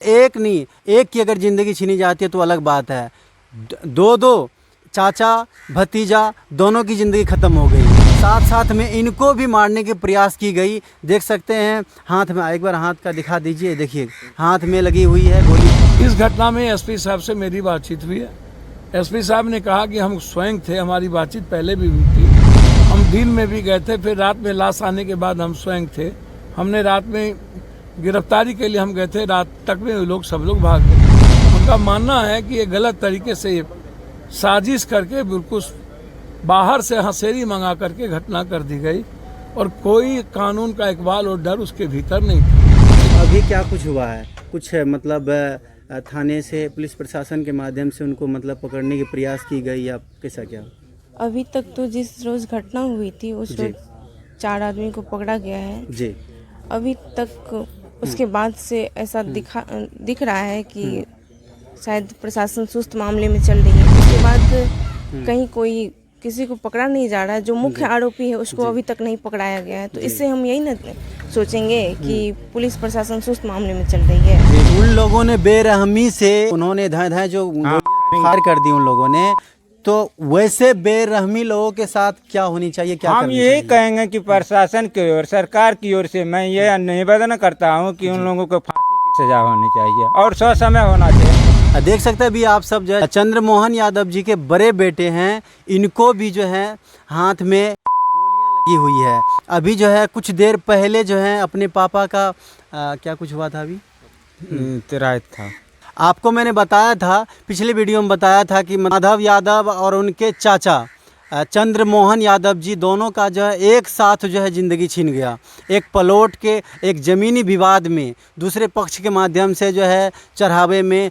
एक नहीं, एक की अगर ज़िंदगी छीनी जाती है तो अलग बात है। दो दो चाचा भतीजा दोनों की ज़िंदगी ख़त्म हो गई। साथ साथ में इनको भी मारने के प्रयास की गई। देख सकते हैं हाथ में, एक बार हाथ का दिखा दीजिए, देखिए हाथ में लगी हुई है गोली। इस घटना में एसपी साहब से मेरी बातचीत हुई है। एसपी साहब ने कहा कि हम स्वयं थे, हमारी बातचीत पहले भी हुई थी। हम दिन में भी गए थे, फिर रात में लाश आने के बाद हम स्वयं थे। हमने रात में गिरफ्तारी के लिए हम गए थे, रात तक में सब लोग भाग गए। उनका मानना है कि ये गलत तरीके से साजिश करके बिल्कुल बाहर से हंसेरी मंगा करके घटना कर दी गई और कोई कानून का इकबाल और डर उसके भीतर नहीं था। अभी क्या कुछ हुआ है? कुछ मतलब थाने से पुलिस प्रशासन के माध्यम से उनको मतलब पकड़ने की प्रयास की गई या कैसा क्या? अभी तक तो जिस रोज घटना हुई थी उस रोज 4 आदमी को पकड़ा गया है जी। अभी तक उसके बाद से ऐसा दिख रहा है कि शायद प्रशासन सुस्त मामले में चल रही है। उसके बाद कहीं कोई किसी को पकड़ा नहीं जा रहा है। जो मुख्य आरोपी है उसको अभी तक नहीं पकड़ाया गया है। तो इससे हम यही न सोचेंगे कि पुलिस प्रशासन सुस्त मामले में चल रही है। उन लोगों ने बेरहमी से उन्होंने धाए जो फायर कर दी उन लोगों ने, तो वैसे बेरहमी लोगों के साथ क्या होनी चाहिए? क्या हम यही कहेंगे कि प्रशासन की ओर, सरकार की ओर से मैं ये निवेदन करता हूँ कि उन लोगों को फांसी की सजा होनी चाहिए और ससमय होना चाहिए। देख सकते हैं अभी आप सब जो है चंद्रमोहन यादव जी के बड़े बेटे हैं, इनको भी जो है हाथ में गोलियां लगी हुई है। अभी जो है कुछ देर पहले जो है अपने पापा का क्या कुछ हुआ था? अभी तिरायत था। आपको मैंने बताया था, पिछले वीडियो में बताया था कि माधव यादव और उनके चाचा चंद्रमोहन यादव जी दोनों का जो है एक साथ जो है ज़िंदगी छीन गया। एक प्लॉट के एक ज़मीनी विवाद में दूसरे पक्ष के माध्यम से जो है चढ़ावे में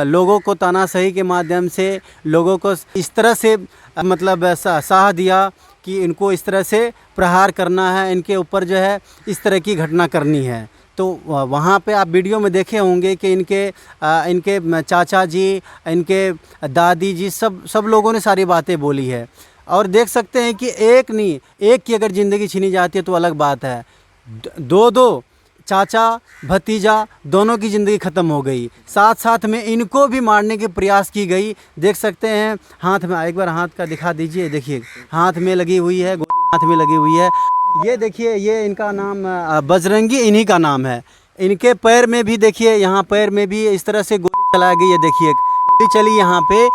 लोगों को तानाशाही के माध्यम से लोगों को इस तरह से मतलब साह दिया कि इनको इस तरह से प्रहार करना है, इनके ऊपर जो है इस तरह की घटना करनी है। तो वहाँ पे आप वीडियो में देखे होंगे कि इनके चाचा जी, इनके दादी जी, सब लोगों ने सारी बातें बोली है। और देख सकते हैं कि एक नहीं, एक की अगर ज़िंदगी छीनी जाती है तो अलग बात है। दो चाचा भतीजा दोनों की ज़िंदगी ख़त्म हो गई। साथ साथ में इनको भी मारने के प्रयास की गई। देख सकते हैं हाथ में, एक बार हाथ का दिखा दीजिए, देखिए हाथ में लगी हुई है गोली, हाथ में लगी हुई है। ये देखिए, ये इनका नाम बजरंगी इन्हीं का नाम है। इनके पैर में भी देखिए, यहाँ पैर में भी इस तरह से गोली चलाई गई है। देखिए गोली चली यहाँ पे,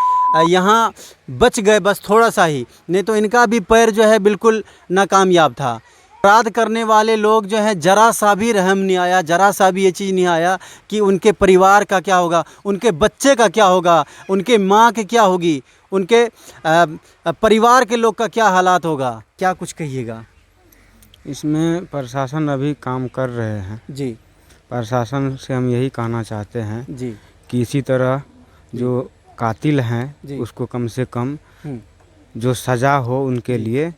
यहाँ बच गए बस थोड़ा सा ही, नहीं तो इनका भी पैर जो है बिल्कुल नाकामयाब था। अपराध करने वाले लोग जो है जरा सा भी रहम नहीं आया, जरा सा भी ये चीज़ नहीं आया कि उनके परिवार का क्या होगा, उनके बच्चे का क्या होगा, उनके माँ के क्या होगी, उनके परिवार के लोग का क्या हालात होगा। क्या कुछ कहिएगा? इसमें प्रशासन अभी काम कर रहे हैं जी। प्रशासन से हम यही कहना चाहते हैं जी कि इसी तरह जो कातिल हैं उसको कम से कम जो सज़ा हो उनके लिए,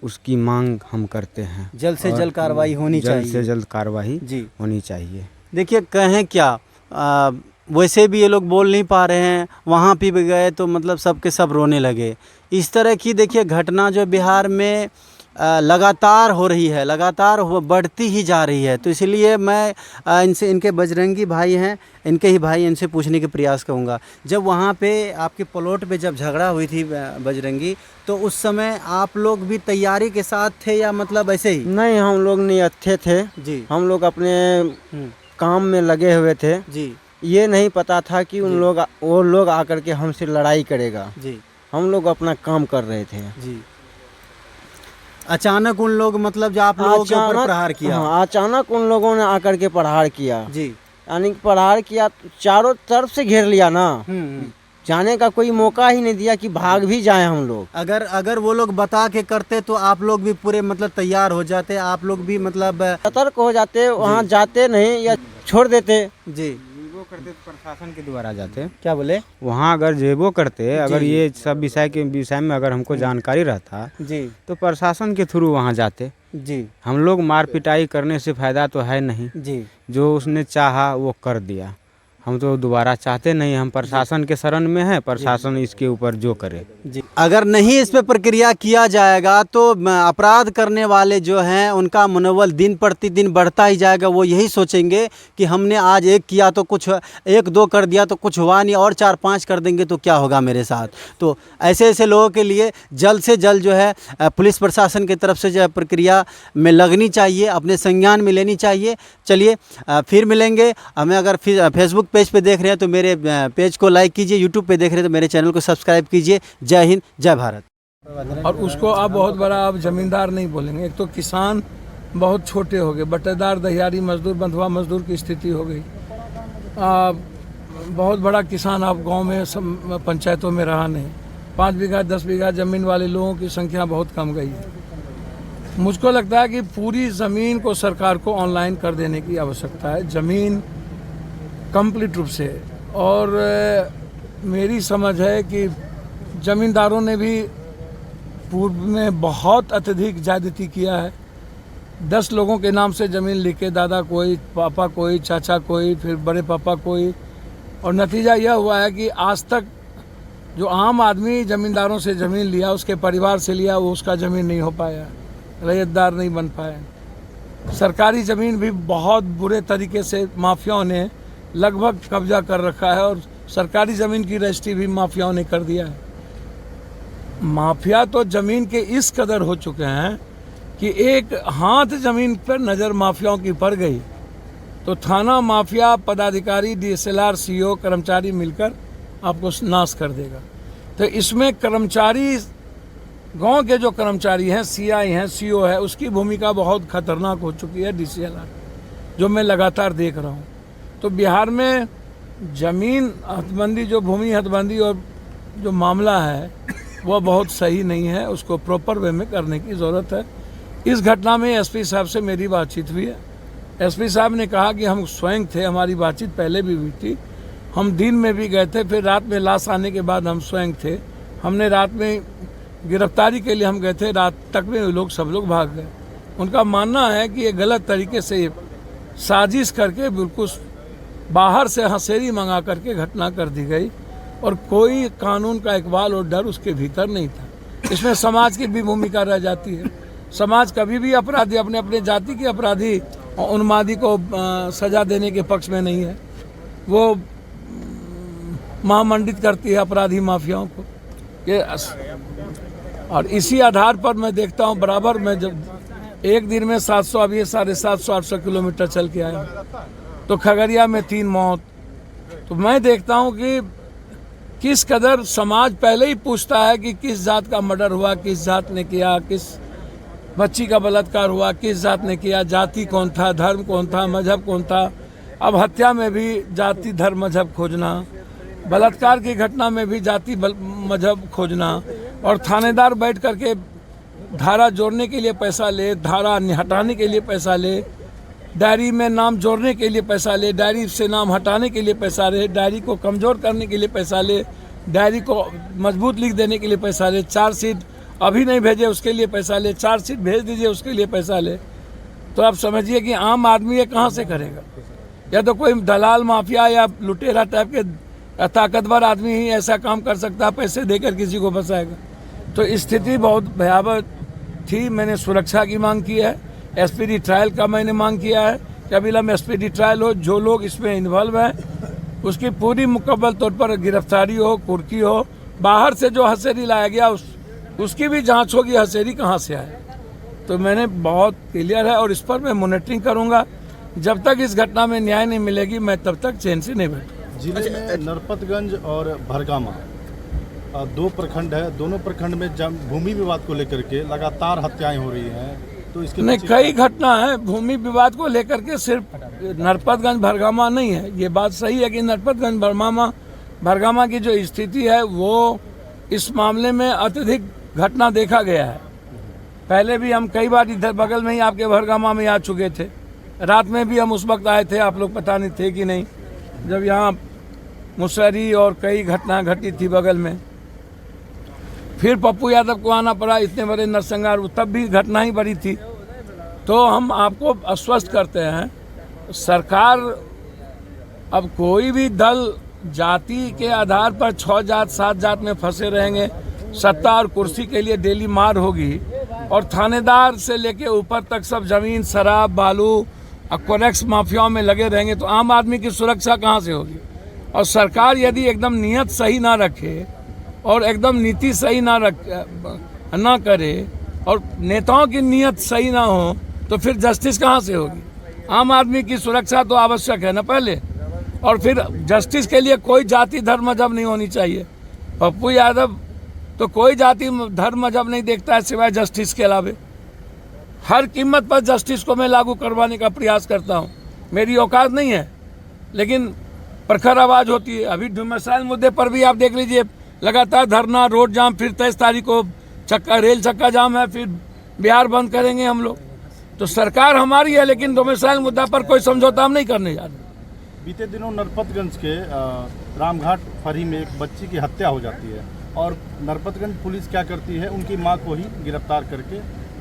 उसकी मांग हम करते हैं। जल्द से जल्द कार्रवाई होनी चाहिए। जल्द से जल्द कार्रवाई होनी चाहिए। देखिए कहें क्या, वैसे भी ये लोग बोल नहीं पा रहे हैं, वहाँ पे भी गए तो मतलब सब के सब रोने लगे। इस तरह की देखिए घटना जो बिहार में लगातार हो रही है, लगातार बढ़ती ही जा रही है। तो इसलिए मैं इनके बजरंगी भाई हैं, इनके ही भाई, इनसे पूछने के प्रयास करूँगा, जब वहाँ पे आपके प्लॉट पे जब झगड़ा हुई थी बजरंगी, तो उस समय आप लोग भी तैयारी के साथ थे या मतलब ऐसे ही? नहीं, हम लोग नहीं अच्छे थे जी। हम लोग अपने काम में लगे हुए थे जी। ये नहीं पता था कि वो लोग आकर के हमसे लड़ाई करेगा जी। हम लोग अपना काम कर रहे थे जी। अचानक उन लोग मतलब जो आप लोगों के ऊपर प्रहार किया? हाँ, अचानक उन लोगों ने आकर के प्रहार किया जी। यानी प्रहार किया, चारों तरफ से घेर लिया ना, जाने का कोई मौका ही नहीं दिया कि भाग भी जाए हम लोग। अगर वो लोग बता के करते तो आप लोग भी पूरे मतलब तैयार हो जाते, आप लोग भी मतलब सतर्क हो जाते, वहाँ जाते नहीं या छोड़ देते जी। करते तो प्रशासन के द्वारा जाते। क्या बोले? वहाँ अगर जेबो करते, अगर ये सब विषय में अगर हमको जानकारी रहता जी, तो प्रशासन के थ्रू वहाँ जाते जी। हम लोग मार पिटाई करने से फायदा तो है नहीं जी। जो उसने चाहा वो कर दिया, हम तो दोबारा चाहते नहीं, हम प्रशासन के शरण में हैं, प्रशासन इसके ऊपर जो करे। जी, अगर नहीं इस पे प्रक्रिया किया जाएगा तो अपराध करने वाले जो हैं उनका मनोबल दिन प्रतिदिन बढ़ता ही जाएगा। वो यही सोचेंगे कि हमने आज एक किया तो कुछ, एक दो कर दिया तो कुछ हुआ नहीं, और 4-5 कर देंगे तो क्या होगा मेरे साथ। तो ऐसे ऐसे लोगों के लिए जल्द से जल्द जो है पुलिस प्रशासन की तरफ से जो है प्रक्रिया में लगनी चाहिए, अपने संज्ञान में लेनी चाहिए। चलिए फिर मिलेंगे। हमें अगर फेसबुक पेज पे देख रहे हैं तो मेरे पेज को लाइक कीजिए, यूट्यूब पे देख रहे हैं तो मेरे चैनल को सब्सक्राइब कीजिए। जय हिंद, जय भारत। और उसको आप बहुत बड़ा आप जमींदार नहीं बोलेंगे। एक तो किसान बहुत छोटे हो गए, बटेदार, दहियारी मजदूर, बंधुआ मजदूर की स्थिति हो गई। बहुत बड़ा किसान आप गांव में पंचायतों में रहा नहीं। 5 बीघा 10 बीघा ज़मीन वाले लोगों की संख्या बहुत कम गई है। मुझको लगता है कि पूरी ज़मीन को सरकार को ऑनलाइन कर देने की आवश्यकता है, ज़मीन कंप्लीट रूप से। और मेरी समझ है कि ज़मींदारों ने भी पूर्व में बहुत अत्यधिक ज़्यादती किया है। 10 लोगों के नाम से ज़मीन लिखे, दादा कोई, पापा कोई, चाचा कोई, फिर बड़े पापा कोई, और नतीजा यह हुआ है कि आज तक जो आम आदमी ज़मींदारों से ज़मीन लिया, उसके परिवार से लिया, वो उसका ज़मीन नहीं हो पाया, रैयतदार नहीं बन पाया। सरकारी ज़मीन भी बहुत बुरे तरीके से माफियाओं ने लगभग कब्जा कर रखा है, और सरकारी ज़मीन की रजिस्ट्री भी माफियाओं ने कर दिया है। माफिया तो ज़मीन के इस कदर हो चुके हैं कि एक हाथ ज़मीन पर नज़र माफियाओं की पड़ गई तो थाना माफिया, पदाधिकारी, DSLR, CO, कर्मचारी मिलकर आपको नाश कर देगा। तो इसमें कर्मचारी, गांव के जो कर्मचारी हैं, CI हैं, CO है, उसकी भूमिका बहुत खतरनाक हो चुकी है, DCLR, जो मैं लगातार देख रहा हूँ। तो बिहार में ज़मीन हदबंदी, जो भूमि हदबंदी और जो मामला है वह बहुत सही नहीं है, उसको प्रॉपर वे में करने की ज़रूरत है। इस घटना में SP साहब से मेरी बातचीत हुई है। SP साहब ने कहा कि हम स्वयं थे, हमारी बातचीत पहले भी हुई थी, हम दिन में भी गए थे, फिर रात में लाश आने के बाद हम स्वयं थे। हमने रात में गिरफ्तारी के लिए हम गए थे, रात तक में लोग सब लोग भाग गए। उनका मानना है कि ये गलत तरीके से साजिश करके बिल्कुल बाहर से हंसेरी मंगा करके घटना कर दी गई, और कोई कानून का इकबाल और डर उसके भीतर नहीं था। इसमें समाज की भी भूमिका रह जाती है। समाज कभी भी अपराधी, अपने अपने जाति के अपराधी और उन्मादी को सजा देने के पक्ष में नहीं है। वो महामंडित करती है अपराधी माफियाओं को। ये और इसी आधार पर मैं देखता हूँ बराबर, मैं जब एक दिन में 700, अब ये 750-800 किलोमीटर चल के आया, तो खगड़िया में 3 मौत। तो मैं देखता हूँ कि किस कदर समाज पहले ही पूछता है कि किस जात का मर्डर हुआ, किस जात ने किया, किस बच्ची का बलात्कार हुआ, किस जात ने किया, जाति कौन था, धर्म कौन था, मजहब कौन था। अब हत्या में भी जाति, धर्म, मजहब खोजना, बलात्कार की घटना में भी जाति, मजहब खोजना, और थानेदार बैठ करके धारा जोड़ने के लिए पैसा ले, धारा हटाने के लिए पैसा ले, डायरी में नाम जोड़ने के लिए पैसा ले, डायरी से नाम हटाने के लिए पैसा ले, डायरी को कमज़ोर करने के लिए पैसा ले, डायरी को मजबूत लिख देने के लिए पैसा ले, चार्जशीट अभी नहीं भेजे उसके लिए पैसा ले, चार्जशीट भेज दीजिए उसके लिए पैसा ले। तो आप समझिए कि आम आदमी ये कहाँ से करेगा? या तो कोई दलाल, माफिया या लुटेरा टाइप के ताकतवर आदमी ही ऐसा काम कर सकता है, पैसे देकर किसी को फंसाएगा। तो स्थिति बहुत भयावह थी। मैंने सुरक्षा की मांग की है, SPD ट्रायल का मैंने मांग किया है कि अविलंब SPD ट्रायल हो, जो लोग इसमें इन्वॉल्व हैं उसकी पूरी मुकम्मल तौर पर गिरफ्तारी हो, कुर्की हो। बाहर से जो हसेरी लाया गया उसकी भी जांच होगी, हसेरी कहाँ से आए। तो मैंने बहुत क्लियर है, और इस पर मैं मॉनिटरिंग करूँगा। जब तक इस घटना में न्याय नहीं मिलेगी मैं तब तक चैन से नहीं बैठूंगा। जिले में नरपतगंज और भरगामा 2 प्रखंड है, दोनों प्रखंड में भूमि विवाद को लेकर के लगातार हत्याएं हो रही हैं। तो इसके नहीं, कई घटना है भूमि विवाद को लेकर के, सिर्फ नरपतगंज भरगामा नहीं है। ये बात सही है कि नरपतगंज भरगामा की जो स्थिति है वो इस मामले में अत्यधिक घटना देखा गया है। पहले भी हम कई बार इधर बगल में ही आपके भरगामा में आ चुके थे। रात में भी हम उस वक्त आए थे, आप लोग पता नहीं थे कि नहीं, जब यहाँ मुसहरी और कई घटना घटी थी बगल में। फिर पप्पू यादव को आना पड़ा, इतने बड़े नरसंहार, तब भी घटना ही बड़ी थी। तो हम आपको आश्वस्त करते हैं, सरकार अब कोई भी दल जाति के आधार पर 6 जात 7 जात में फंसे रहेंगे, सत्ता और कुर्सी के लिए डेली मार होगी, और थानेदार से लेके ऊपर तक सब जमीन, शराब, बालू और कोरेक्स माफियाओं में लगे रहेंगे, तो आम आदमी की सुरक्षा कहाँ से होगी। और सरकार यदि एकदम नियत सही ना रखे और एकदम नीति सही ना करे और नेताओं की नियत सही ना हो, तो फिर जस्टिस कहाँ से होगी। आम आदमी की सुरक्षा तो आवश्यक है ना पहले, और फिर जस्टिस के लिए कोई जाति धर्म मजहब नहीं होनी चाहिए। पप्पू यादव तो कोई जाति धर्म मजहब नहीं देखता है सिवाय जस्टिस के अलावे। हर कीमत पर जस्टिस को मैं लागू करवाने का प्रयास करता हूँ। मेरी औकात नहीं है, लेकिन प्रखर आवाज़ होती है। अभी डोमिसाइल मुद्दे पर भी आप देख लीजिए, लगातार धरना, रोड जाम, फिर 23 तारीख को रेल चक्का जाम है, फिर बिहार बंद करेंगे हम लोग। तो सरकार हमारी है, लेकिन डोमिसाइल मुद्दा पर कोई समझौता हम नहीं करने जा रहे। बीते दिनों नरपतगंज के रामघाट फरी में एक बच्ची की हत्या हो जाती है और नरपतगंज पुलिस क्या करती है, उनकी मां को ही गिरफ्तार करके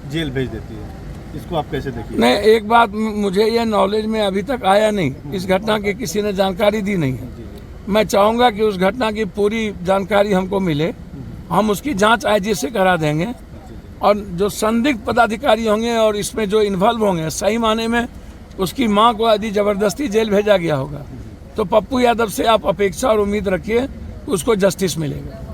जेल भेज देती है। इसको आप कैसे देखिए? नहीं, एक बात मुझे ये नॉलेज में अभी तक आया नहीं, इस घटना की किसी ने जानकारी दी नहीं है। मैं चाहूँगा कि उस घटना की पूरी जानकारी हमको मिले, हम उसकी जांच आईजी से करा देंगे, और जो संदिग्ध पदाधिकारी होंगे और इसमें जो इन्वॉल्व होंगे, सही माने में उसकी मां को यदि जबरदस्ती जेल भेजा गया होगा, तो पप्पू यादव से आप अपेक्षा और उम्मीद रखिए उसको जस्टिस मिलेगा।